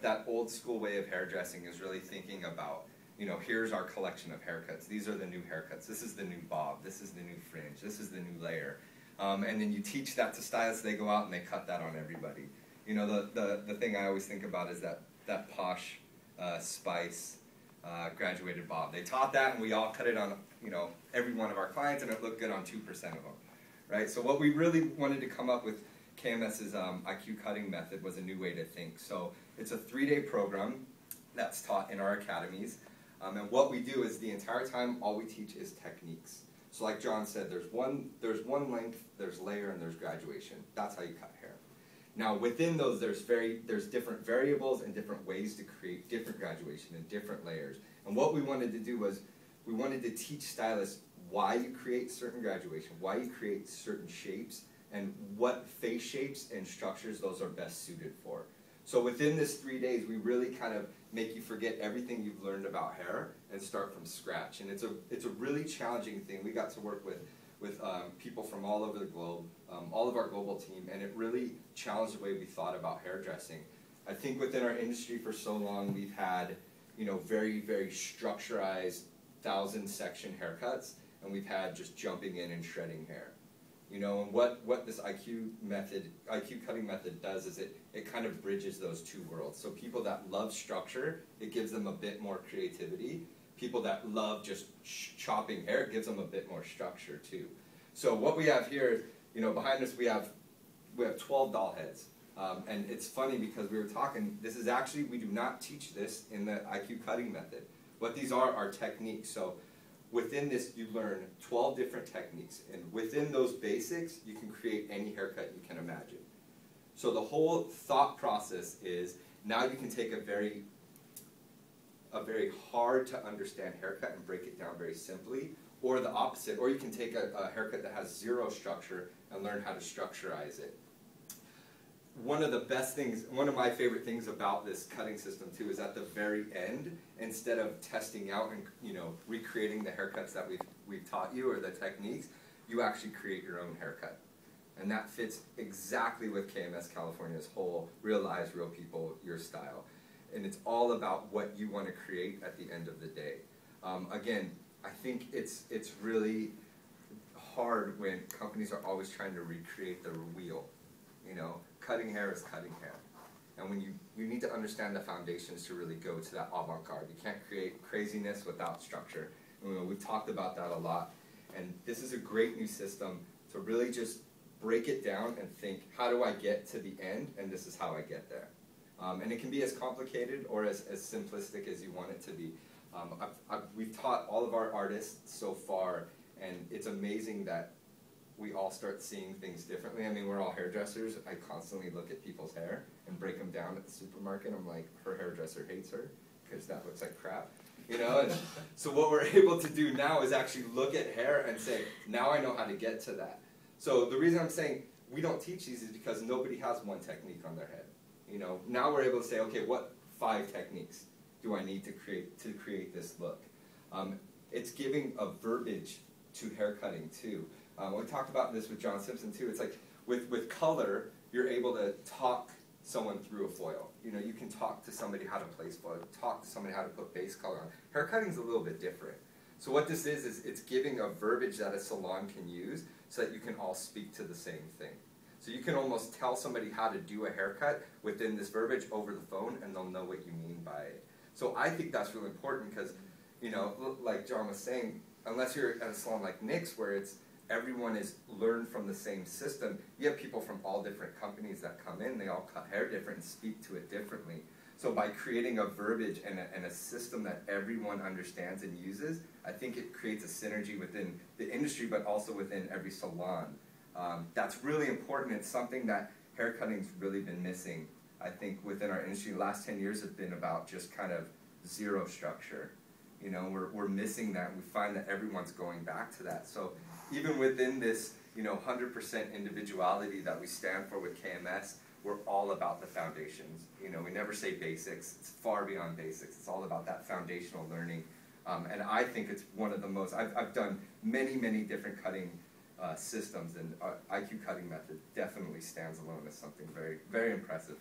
That old school way of hairdressing is really thinking about, here's our collection of haircuts. These are the new haircuts. This is the new bob. This is the new fringe. This is the new layer. And then you teach that to stylists. They go out and they cut that on everybody. The thing I always think about is that posh Spice graduated bob. They taught that, and we all cut it on every one of our clients, and it looked good on 2% of them, right? So what we really wanted to come up with, KMS's IQ cutting method, was a new way to think. So it's a 3-day program that's taught in our academies, and what we do is the entire time all we teach is techniques. So like John said, there's one length, there's layer, and there's graduation. That's how you cut hair. Now within those, there's different variables and different ways to create different graduation and different layers. And what we wanted to do was we wanted to teach stylists why you create certain graduation, why you create certain shapes, and what face shapes and structures those are best suited for. So within this 3 days, we really kind of make you forget everything you've learned about hair and start from scratch. And it's a really challenging thing. We got to work with people from all over the globe, all of our global team, and it really challenged the way we thought about hairdressing. I think within our industry for so long, we've had very, very structurized 1,000-section haircuts, and we've had just jumping in and shredding hair. And what this IQ cutting method does is it kind of bridges those two worlds. So people that love structure, it gives them a bit more creativity. People that love just chopping hair, it gives them a bit more structure too. So what we have here, behind us we have 12 doll heads. And it's funny because we were talking, this is actually, we do not teach this in the IQ cutting method. What these are techniques. So within this, you learn 12 different techniques, and within those basics, you can create any haircut you can imagine. So the whole thought process is, now you can take a very hard to understand haircut and break it down very simply, or the opposite, or you can take a haircut that has zero structure and learn how to structurize it. One of the best things, one of my favorite things about this cutting system too, is at the very end, instead of testing out and recreating the haircuts that we've taught you or the techniques, you actually create your own haircut. And that fits exactly with KMS California's whole Real Lives, Real People, Your Style. And it's all about what you want to create at the end of the day. Again, I think it's really hard when companies are always trying to recreate the wheel. Cutting hair is cutting hair. And when you need to understand the foundations to really go to that avant-garde. You can't create craziness without structure. And we've talked about that a lot. And this is a great new system to really just break it down and think, how do I get to the end? And this is how I get there. And it can be as complicated or as simplistic as you want it to be. We've taught all of our artists so far, and it's amazing that we all start seeing things differently. I mean, we're all hairdressers. I constantly look at people's hair and break them down at the supermarket. I'm like, her hairdresser hates her because that looks like crap. And so what we're able to do now is actually look at hair and say, now I know how to get to that. So the reason I'm saying we don't teach these is because nobody has one technique on their head. Now we're able to say, okay, what 5 techniques do I need to create this look? It's giving a verbiage to hair cutting too. We talked about this with John Simpson too. It's like with color, you're able to talk someone through a foil. You can talk to somebody how to place foil, talk to somebody how to put base color on. Hair cutting is a little bit different. So what this is it's giving a verbiage that a salon can use so that you can all speak to the same thing. So you can almost tell somebody how to do a haircut within this verbiage over the phone, and they'll know what you mean by it. So I think that's really important because, like John was saying, unless you're at a salon like Nick's where everyone is learned from the same system, you have people from all different companies that come in, they all cut hair different and speak to it differently. So by creating a verbiage and a system that everyone understands and uses, I think it creates a synergy within the industry, but also within every salon. That's really important. It's something that hair cutting's really been missing. I think within our industry, the last 10 years have been about just kind of zero structure. We're missing that. We find that everyone's going back to that. So even within this, 100% individuality that we stand for with KMS, we're all about the foundations. We never say basics. It's far beyond basics. It's all about that foundational learning. And I think it's one of the most, I've done many, many different cutting systems, and IQ cutting method definitely stands alone as something very, very impressive.